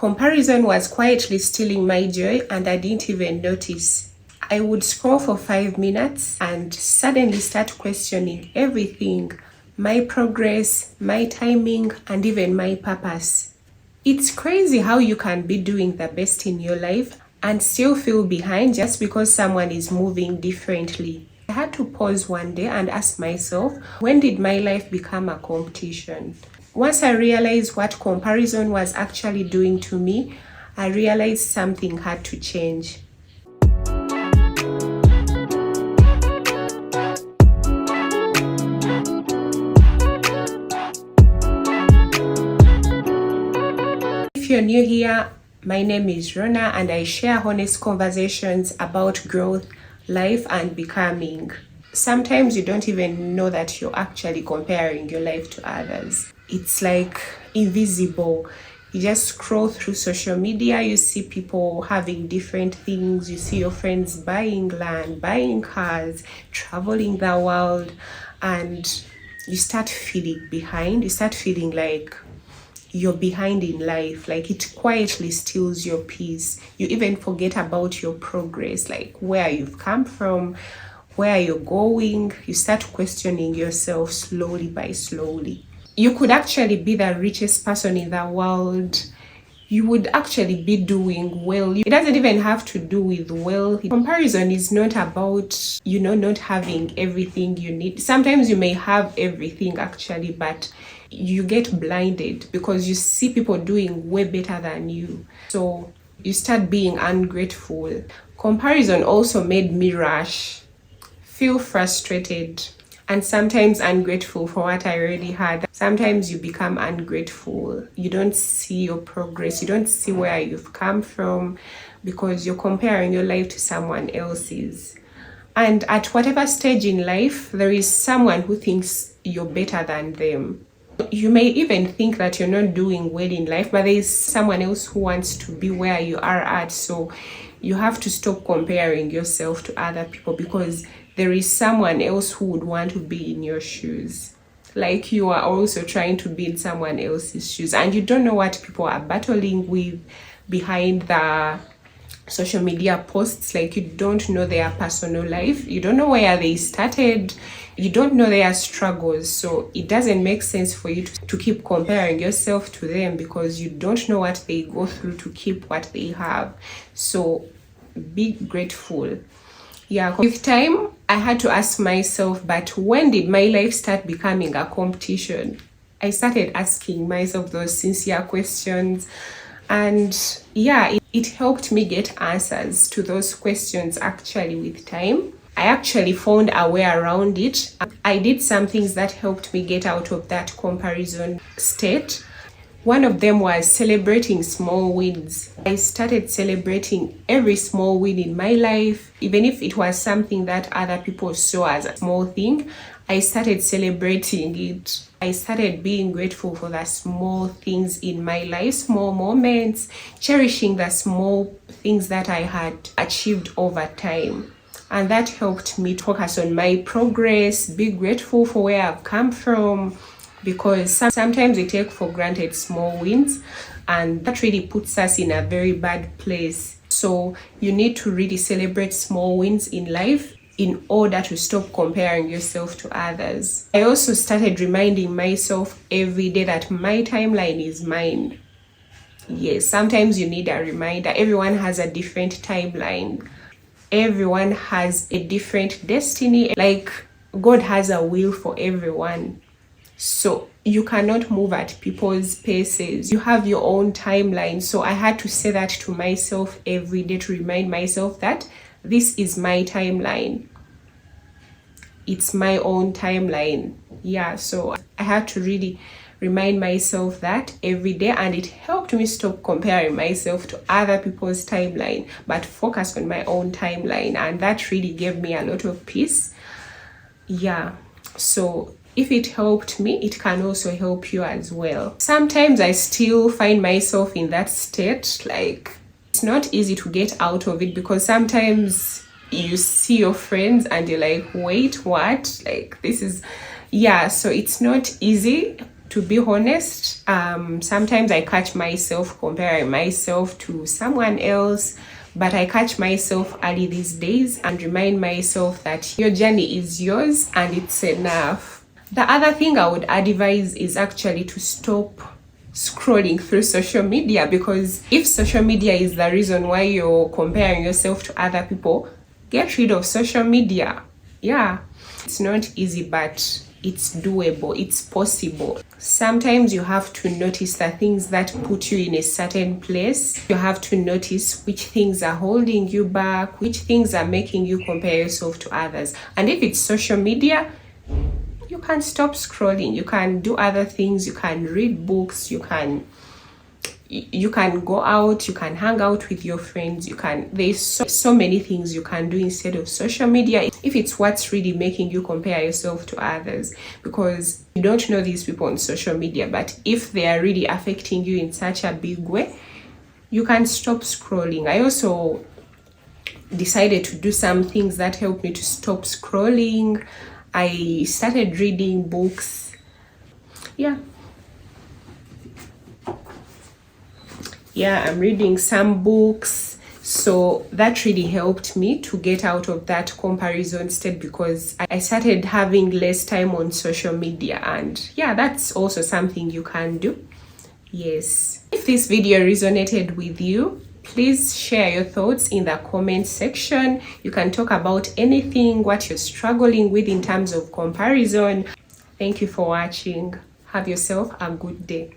Comparison was quietly stealing my joy and I didn't even notice. I would scroll for 5 minutes and suddenly start questioning everything, my progress, my timing, and even my purpose. It's crazy how you can be doing the best in your life and still feel behind just because someone is moving differently. I had to pause one day and ask myself, when did my life become a competition? Once I realized what comparison was actually doing to me, I realized something had to change. If you're new here, my name is Rona and I share honest conversations about growth, life, and becoming. Sometimes you don't even know that you're actually comparing your life to others. It's like invisible. You just scroll through social media, you see people having different things, you see your friends buying land, buying cars, traveling the world, and you start feeling behind. You start feeling like you're behind in life, like it quietly steals your peace. You even forget about your progress, like where you've come from, where you're going. You start questioning yourself slowly by slowly. You could actually be the richest person in the world. You would actually be doing well. It doesn't even have to do with wealth. Comparison is not about, not having everything you need. Sometimes you may have everything actually, but you get blinded because you see people doing way better than you. So you start being ungrateful. Comparison also made me rush, feel frustrated, and sometimes ungrateful for what I already had. Sometimes you become ungrateful. You don't see your progress. You don't see where you've come from because you're comparing your life to someone else's. And at whatever stage in life, there is someone who thinks you're better than them. You may even think that you're not doing well in life, but there is someone else who wants to be where you are at. So you have to stop comparing yourself to other people because there is someone else who would want to be in your shoes. Like you are also trying to be in someone else's shoes and you don't know what people are battling with behind the social media posts. Like you don't know their personal life. You don't know where they started. You don't know their struggles. So it doesn't make sense for you to keep comparing yourself to them because you don't know what they go through to keep what they have. So be grateful. Yeah, with time, I had to ask myself, but when did my life start becoming a competition? I started asking myself those sincere questions. And yeah, it helped me get answers to those questions actually with time. I actually found a way around it. I did some things that helped me get out of that comparison state. One of them was celebrating small wins. I started celebrating every small win in my life, even if it was something that other people saw as a small thing. I started celebrating it. I started being grateful for the small things in my life, small moments, cherishing the small things that I had achieved over time. And that helped me focus on my progress, be grateful for where I've come from, because sometimes we take for granted small wins and that really puts us in a very bad place. So you need to really celebrate small wins in life in order to stop comparing yourself to others. I also started reminding myself every day that my timeline is mine. Yes, sometimes you need a reminder. Everyone has a different timeline. Everyone has a different destiny. Like God has a will for everyone. So you cannot move at people's paces. You have your own timeline. So I had to say that to myself every day to remind myself that this is my timeline. It's my own timeline. Yeah, so I had to really remind myself that every day, and it helped me stop comparing myself to other people's timeline, but focus on my own timeline. And that really gave me a lot of peace. Yeah, so if it helped me, it can also help you as well. Sometimes I still find myself in that state. Like it's not easy to get out of it because sometimes you see your friends and you're like, wait, what? Like this is, yeah, so it's not easy To be honest, sometimes I catch myself comparing myself to someone else, but I catch myself early these days and remind myself that your journey is yours and it's enough. The other thing I would advise is actually to stop scrolling through social media, because if social media is the reason why you're comparing yourself to other people, get rid of social media. Yeah, it's not easy, but it's doable, it's possible. Sometimes you have to notice the things that put you in a certain place. You have to notice which things are holding you back, which things are making you compare yourself to others. And if it's social media, you can stop scrolling. You can do other things. You can read books. You can go out. You can hang out with your friends. There's so many things you can do instead of social media, if it's what's really making you compare yourself to others, because you don't know these people on social media. But if they are really affecting you in such a big way, you can stop scrolling. I also decided to do some things that helped me to stop scrolling. I started reading books. Yeah, I'm reading some books. So that really helped me to get out of that comparison state, because I started having less time on social media. And yeah, that's also something you can do. Yes. If this video resonated with you, please share your thoughts in the comment section. You can talk about anything, what you're struggling with in terms of comparison. Thank you for watching. Have yourself a good day.